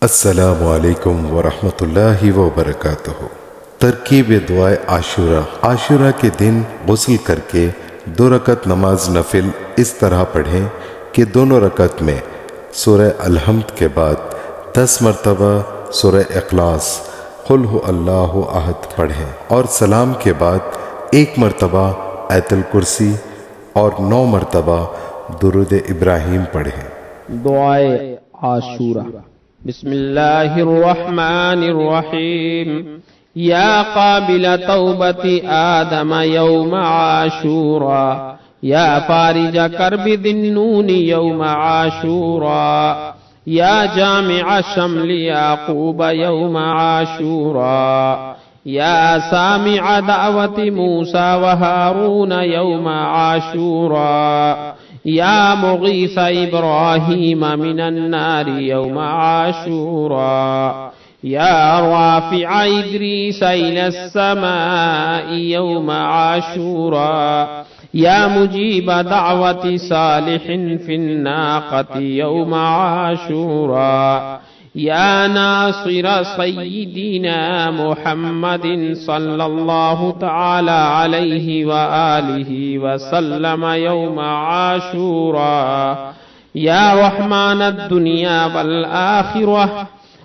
अस्सलामु अलैकुम वरहमतुल्लाहि वबरकातुहू। तरकीब दुआए आशूरा। आशूरा के दिन गुस्ल करके 2 रकत नमाज नफिल इस तरह पढ़ें कि दोनों रकत में सूरह अलहम्द के बाद 10 मरतबा सूरह इखलास कुल हु अल्लाहु अहद पढ़ें और सलाम के बाद 1 मरतबा आयतुल कुर्सी और 9 मरतबा दुरूद इब्राहिम पढ़ें। दुआए आशूरा। बिस्मिल्लाहिर्रहमानिर्रहीम। या काबिल तौबति आदम यौम आशूरा, या फारिज कर्बि दिन्नून यौम आशूरा, या जामिअ शम्लि याकूब यौम आशूरा, या सामिअ दावति मूसा व हारून यौम आशूरा, या मुगीस इब्राहीम मिनन्नार यौम आशूरा, या राफिअ इद्रीस इलस्समाइ यौम आशूरा, या मुजीब दावति सालिहिन फिन्नाक़ति यौम आशूरा, या नासिर सय्यिदिना मुहम्मदिन सल्लल्लाहु तआला अलैहि व आलिहि व सल्लम यौम आशूरा, या रहमान दुनिया वल आखिरह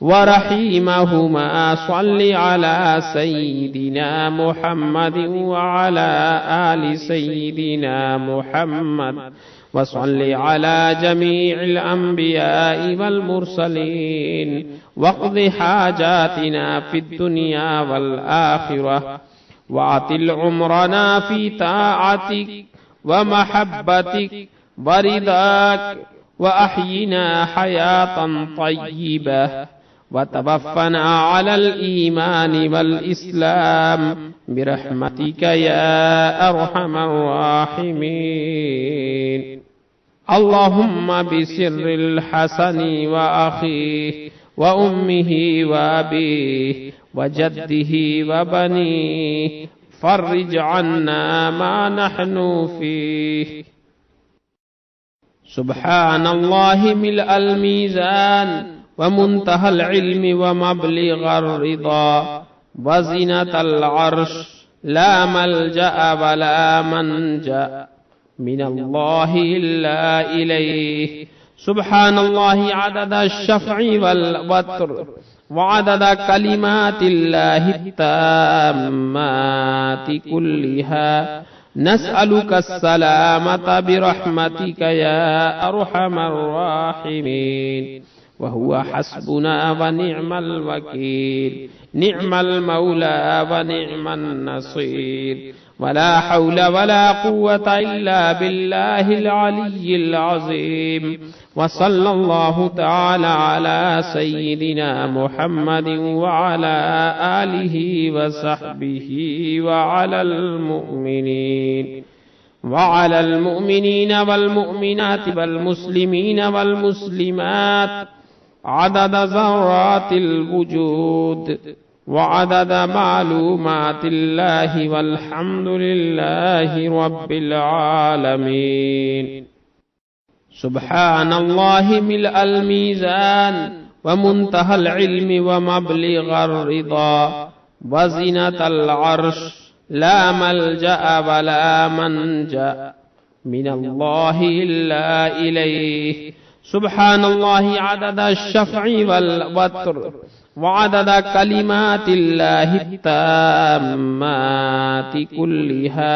व रहीमहुमा सल्लि अला सय्यिदिना मुहम्मदिन व अला आलि सय्यिदिना मुहम्मद व सल्लि अला जमीइल अंबियाइ वल मुरसलीन वक़्दि हाजातिना फिद दुनिया वल आखिरह वातिल उम्रना फी ताअतिक व महब्बतिक व रिदाक व अहयिना हयातन तय्यिबह व तवफ़्फ़ना अलल ईमान वल इस्लाम बिरहमतिक या अरहमर राहिमीन। अल्लाहुम्मा बिसिर्रिल हसनी व अखीह व उम्मिही व अबीह व जद्दिही व बनीह फर्रिज अन्ना मा नहनु फीह। सुब्हानल्लाहि मिलअल मीज़ान व मुंतहल इल्मि व मबलिग़र रिदा व ज़ीनतल अर्श ला मल्जअ व ला मनजा मिनल्लाहि इल्ला इलैह। सुब्हानल्लाहि अदद अश-शफ़'i वल वत्र व अदद कलिमातिल्लाहि त्ताम्माति कुल्लिहा नस्अलुका अस्सलामता बिरहमतिक या अरहमर राहिमीन। वहुव हस्बुना व निअमल वकील, निअमल मौला व निअमन नसीर, वला हौला वला कुव्वता इल्ला बिल्लाहिल अलिय्यिल अज़ीम। व सल्लल्लाहु तआला अला सय्यिदिना मुहम्मदिन व अला आलिहि व सहबिहि व अलल मुमिनीन वल मुमिनात वल मुस्लिमीन वल मुस्लिमात अदद ज़र्रातिल वुजूद व अदद मालूमातिल्लाहि वल्हम्दुलिल्लाहि रब्बिल आलमीन। सुब्हानल्लाहि मिलअल मीज़ान व मुंतहल इल्मि व मबलिग़र रिदा व ज़ीनतल अर्श ला मल्जअ व ला मनजा मिनल्लाहि इल्ला इलैह। सुब्हानल्लाहि अदद अश-शफ़'i वल वत्र व अदद कलिमातिल्लाहि त्ताम्माति कुल्लिहा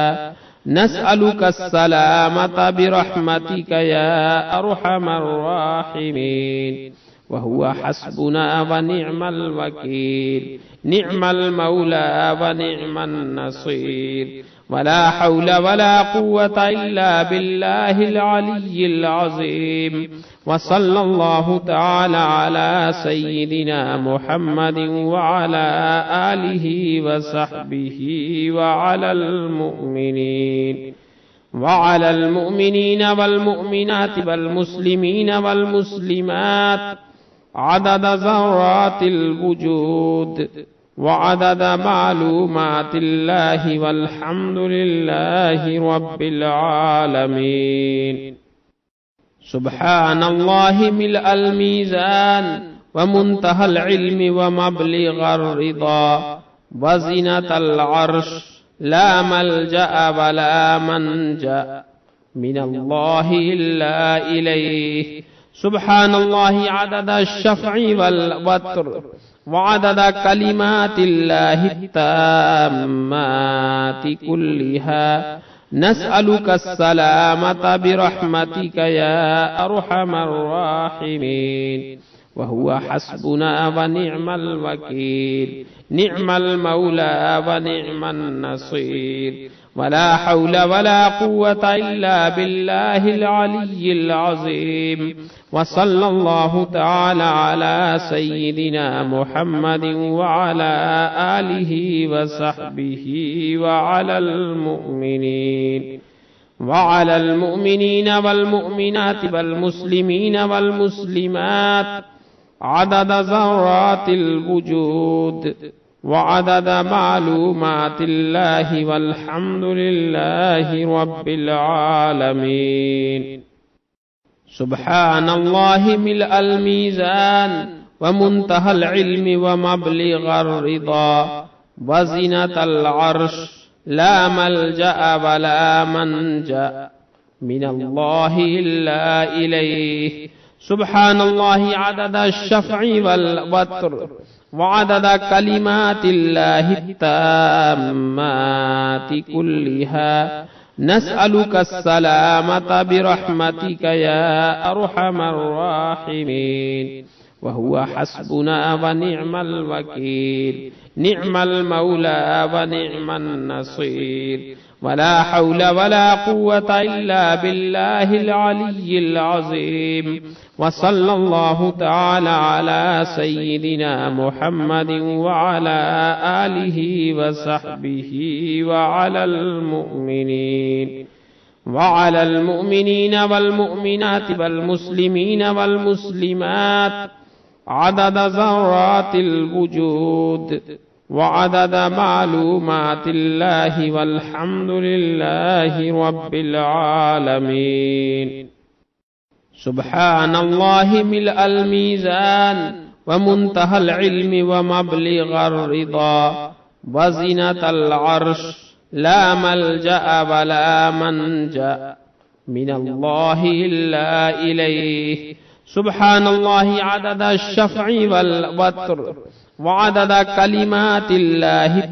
नस्अलुका अस्सलामता बिरहमतिक या अरहमर राहिमीन। वहुव हस्बुना व निअमल वकील, निअमल मौला व निअमन नसीर, वला हौला वला कुव्वता इल्ला बिल्लाहिल अलिय्यिल अज़ीम। व सल्लल्लाहु तआला अला सय्यिदिना मुहम्मदिन व अला आलिहि व सहबिहि व अलल मुमिनीन वल मुमिनात वल मुस्लिमीन वल मुस्लिमात अदद ज़र्रातिल वुजूद व अदद मालूमातिल्लाहि वल्हम्दुलिल्लाहि रब्बिल आलमीन। सुब्हानल्लाहि मिलअल मीज़ान ومنتهى العلم ومبلغ الرضا وزنة العرش لا ملجأ ولا منجأ من الله إلا إليه. سبحان الله عدد الشفع والوتر وعدد كلمات الله التامات كلها. نسألك السلامة برحمتك يا أرحم الراحمين. وهو حسبنا ونعم الوكيل، نعم المولى ونعم النصير. ولا حول ولا قوة إلا بالله العلي العظيم. وصلى الله تعالى على سيدنا محمد وعلى آله وصحبه وعلى المؤمنين والمؤمنات والمسلمين والمسلمات عدد ذرات الوجود وعدد معلومات الله، والحمد لله رب العالمين. سبحان الله ملء الميزان ومنتهى العلم ومبلغ الرضا وزنة العرش لا ملجأ ولا منجأ من الله إلا إليه. سبحان الله عدد الشفع والوتر وعدد كلمات الله التامات كلها. نسألك السلامة برحمتك يا أرحم الراحمين. وهو حسبنا ونعم الوكيل، نعم المولى ونعم النصير. ولا حول ولا قوة إلا بالله العلي العظيم. وصلى الله تعالى على سيدنا محمد وعلى آله وصحبه وعلى المؤمنين والمؤمنات والمسلمين والمسلمات عدد ذرات الوجود وعدد معلومات الله، والحمد لله رب العالمين. سبحان الله ملء الميزان ومنتهى العلم ومبلغ الرضا وزنة العرش لا ملجأ ولا منجأ من الله إلا إليه. سبحان الله عدد الشفع والوتر وعدد كلمات الله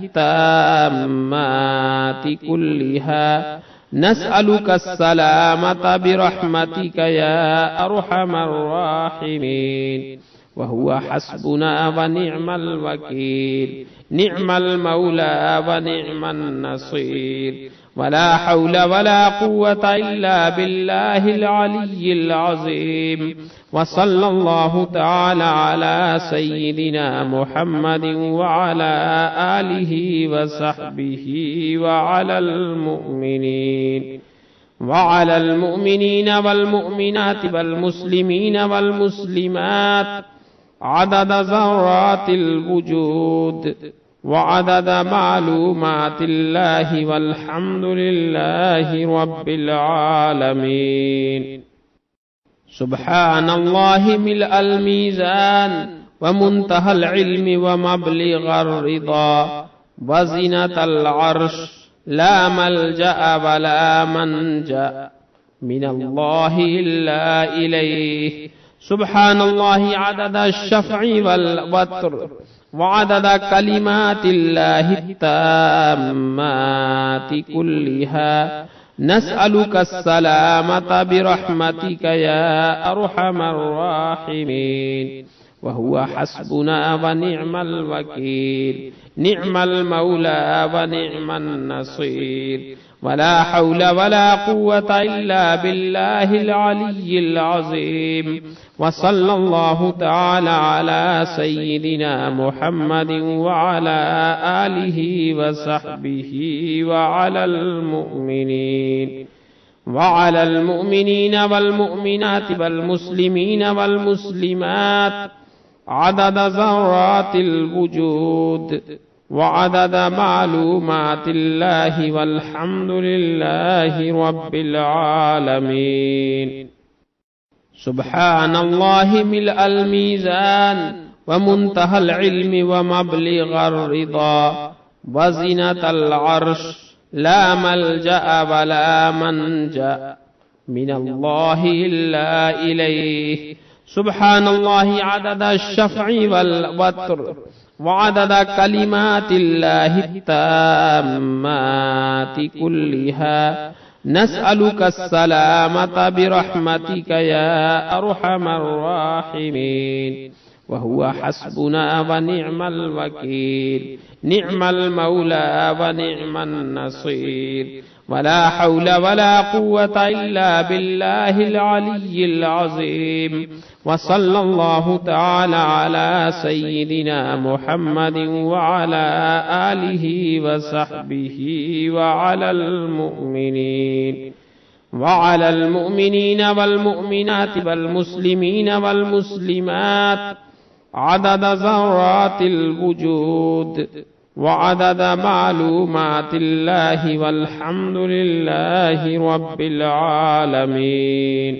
التامات كلها. نسألك السلامة برحمتك يا أرحم الراحمين. وهو حسبنا ونعم الوكيل، نعم المولى ونعم النصير. ولا حول ولا قوة إلا بالله العلي العظيم. وصلى الله تعالى على سيدنا محمد وعلى آله وصحبه وعلى المؤمنين والمؤمنات والمسلمين والمسلمات عدد ذرات الوجود وعدد معلومات الله، والحمد لله رب العالمين. سبحان الله ملء الميزان ومنتهى العلم ومبلغ الرضا وزنة العرش لا ملجأ ولا منجأ من الله إلا إليه. سبحان الله عدد الشفع والوتر وعدد كلمات الله التامات كلها. نسألك السلامة برحمتك يا أرحم الراحمين. وهو حسبنا ونعم الوكيل، نعم المولى ونعم النصير. ولا حول ولا قوة إلا بالله العلي العظيم. وصلى الله تعالى على سيدنا محمد وعلى آله وصحبه وعلى المؤمنين والمؤمنات والمسلمين والمسلمات عدد ذرات الوجود وعدد معلومات الله، والحمد لله رب العالمين. سبحان الله ملء الميزان ومنتهى العلم ومبلغ الرضا وزنة العرش لا ملجأ ولا منجأ من الله إلا إليه. سبحان الله عدد الشفع والوتر وعدد كلمات الله التامات كلها. نسألك السلامة برحمتك يا أرحم الراحمين. وهو حسبنا ونعم الوكيل، نعم المولى ونعم النصير. ولا حول ولا قوة إلا بالله العلي العظيم. وصلى الله تعالى على سيدنا محمد وعلى آله وصحبه وعلى المؤمنين والمؤمنات والمسلمين والمسلمات عدد ذرات الوجود وعدد معلومات الله، والحمد لله رب العالمين.